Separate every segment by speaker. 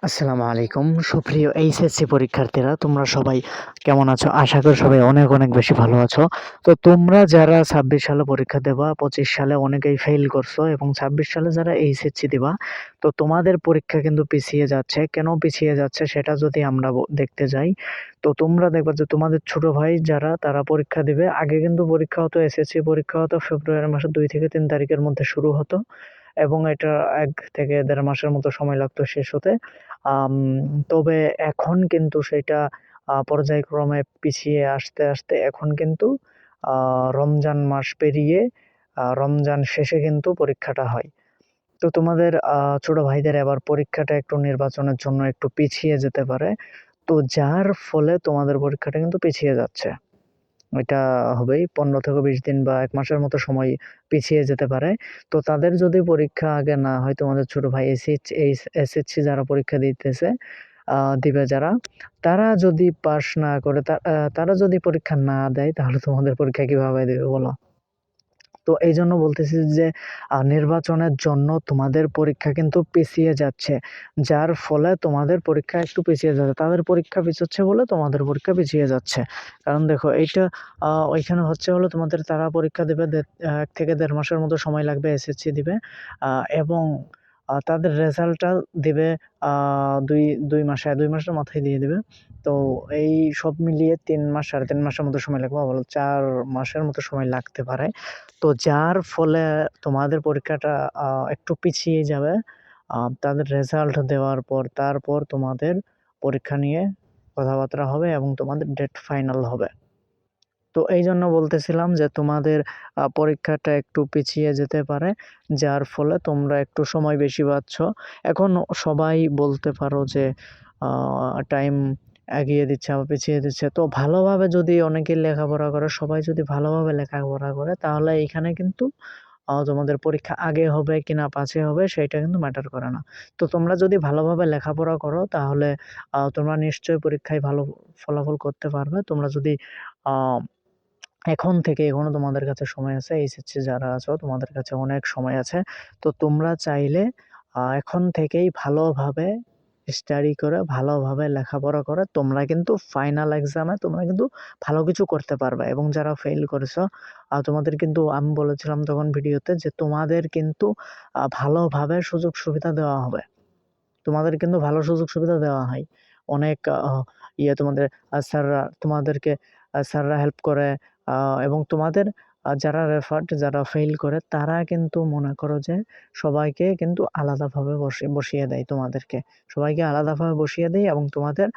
Speaker 1: আসসালামু আলাইকুম সুপ্রিয় এইচএসসি পরীক্ষার্থীরা, তোমরা সবাই কেমন আছো? আশা করি সবাই অনেক অনেক বেশি ভালো আছো। তো তোমরা যারা ২৬ সালে পরীক্ষা দেবা, ২৫ সালে অনেকেই ফেইল করছো এবং ২৬ সালে যারা এইচএসসি দিবা, তো তোমাদের পরীক্ষা কিন্তু পিছিয়ে যাচ্ছে। কেন পিছিয়ে যাচ্ছে সেটা যদি আমরা দেখতে যাই, তো তোমরা দেখবা যে তোমাদের ছোট ভাই যারা তারা পরীক্ষা দিবে। আগে কিন্তু পরীক্ষা হতো, এসএসসি পরীক্ষা হতো ফেব্রুয়ারি মাসের ২ থেকে ৩ তারিখের মধ্যে শুরু হতো এবং এটা ১ থেকে ১.৫ মাসের মতো সময় লাগতো শেষ হতে। আম তবে এখন কিন্তু সেটা পর্যায়ক্রমে পিছিয়ে আসতে, আসতে এখন কিন্তু আ রমজান মাস পেরিয়ে রমজান শেষে কিন্তু পরীক্ষাটা হয়। তো তোমাদের ছোট ভাইদের এবার পরীক্ষাটা একটু নির্বাচনের জন্য একটু পিছিয়ে যেতে পারে। তো যার ফলে তোমাদের পরীক্ষাটা কিন্তু পিছিয়ে যাচ্ছে। এটা হবেই ১৫ থেকে ২০ দিন বা ১ মাসের মতো সময় পিছিয়ে যেতে পারে। তো তাদের যদি পরীক্ষা আগে না হয়, তোমাদের ছোট ভাই এসএসসি যারা পরীক্ষা দিতেছে দিবে যারা, তারা যদি পাস না করে তারা যদি পরীক্ষা না দেয় তাহলে তোমাদের পরীক্ষা কিভাবে দিবে বলো? তো এইজন্য বলতেছি যে নির্বাচনের জন্য তোমাদের পরীক্ষা কিন্তু পিছিয়ে যাচ্ছে। যার ফলে তোমাদের পরীক্ষা একটু পিছিয়ে যাচ্ছে। তাদের পরীক্ষা পিছাচ্ছে বলে তোমাদের পরীক্ষা পিছিয়ে যাচ্ছে। কারণ দেখো এইটা ওইখানে হচ্ছে হলো তোমাদের তারা পরীক্ষা দেবে ১ থেকে ১.৫ মাসের মতো সময় লাগবে এসএসসি দিবে। এবং তাদের রেজাল্টটা দিবে আ ২ মাসের মাথায় দিয়ে দিবে। তো এই সব মিলিয়ে ৩ মাস ৩.৫ মাসের মতো সময় লাগবে। বলো ৪ মাসের মতো সময় লাগতে পারে। তো যার ফলে তোমাদের পরীক্ষাটা একটু পিছিয়ে যাবে। তাদের রেজাল্ট দেওয়ার পর তারপর তোমাদের পরীক্ষা নিয়ে কথাবার্তা হবে এবং তোমাদের ডেট ফাইনাল হবে। তো এইজন্য বলতেছিলাম যে তোমাদের পরীক্ষাটা একটু পিছিয়ে যেতে পারে। যার ফলে তোমরা একটু সময় বেশি পাচ্ছ। এখন সবাই বলতে পারো যে আ টাইম এগিয়ে দিচ্ছে আবার পিছিয়ে দিচ্ছে। তো ভালোভাবে যদি অনেকেই লেখাপড়া করে, সবাই যদি ভালোভাবে লেখাপড়া করে তাহলে এইখানে কিন্তু তোমাদের পরীক্ষা আগে হবে কিনা পাছে হবে সেইটা কিন্তু ম্যাটার করে না। তো তোমরা যদি ভালোভাবে লেখাপড়া করো তাহলে তোমরা নিশ্চয়ই পরীক্ষায় ভালো ফলাফল করতে পারবে। তোমরা যদি আ এখন থেকে এখনো তোমাদের কাছে সময় আছে। এইচএসসি যারা আছো তোমাদের কাছে অনেক সময় আছে। তো তোমরা চাইলে এখন থেকেই ভালোভাবে স্টাডি করে, ভালোভাবে লেখাপড়া করে তোমরা কিন্তু ফাইনাল এক্সামে তোমরা কিন্তু ভালো কিছু করতে পারবে এবং যারা ফেইল করেছো তোমাদের কিন্তু আমি বলেছিলাম তখন ভিডিওতে যে তোমাদের কিন্তু ভালোভাবে সুযোগ সুবিধা দেওয়া হবে। তোমাদের কিন্তু ভালো সুযোগ সুবিধা দেওয়া হয়। অনেক তোমাদের স্যাররা তোমাদেরকে স্যাররা হেল্প করে আ এবং তোমাদের যারা যারা ফেইল করে তারা কিন্তু মনে করো যে সবাইকে কিন্তু আলাদাভাবে বসিয়ে দেয় তোমাদেরকে। সবাইকে আলাদাভাবে বসিয়ে দেয় এবং তোমাদের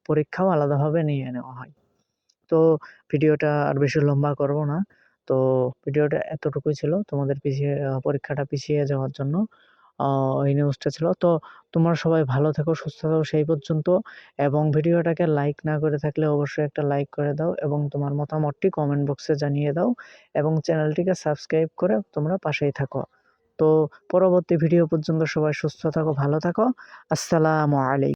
Speaker 1: পরীক্ষাও আলাদাভাবে নিয়ে নেওয়া হয়। তো ভিডিওটা আর বেশি লম্বা করব না। তো ভিডিওটা এতটুকুই ছিল। তোমাদের পরীক্ষাটা পিছিয়ে যাওয়ার জন্য আ এই নিউজটা ছিল। তো তোমরা সবাই ভালো থেকো, সুস্থ থাকো সেই পর্যন্ত এবং ভিডিওটাকে লাইক না করে থাকলে অবশ্যই একটা লাইক করে দাও এবং তোমার মতামতটি কমেন্ট বক্সে জানিয়ে দাও এবং চ্যানেলটিকে সাবস্ক্রাইব করে তোমরা পাশেই থাকো। তো পরবর্তী ভিডিও পর্যন্ত সবাই সুস্থ থাকো, ভালো থাকো। আসসালামু আলাইকুম।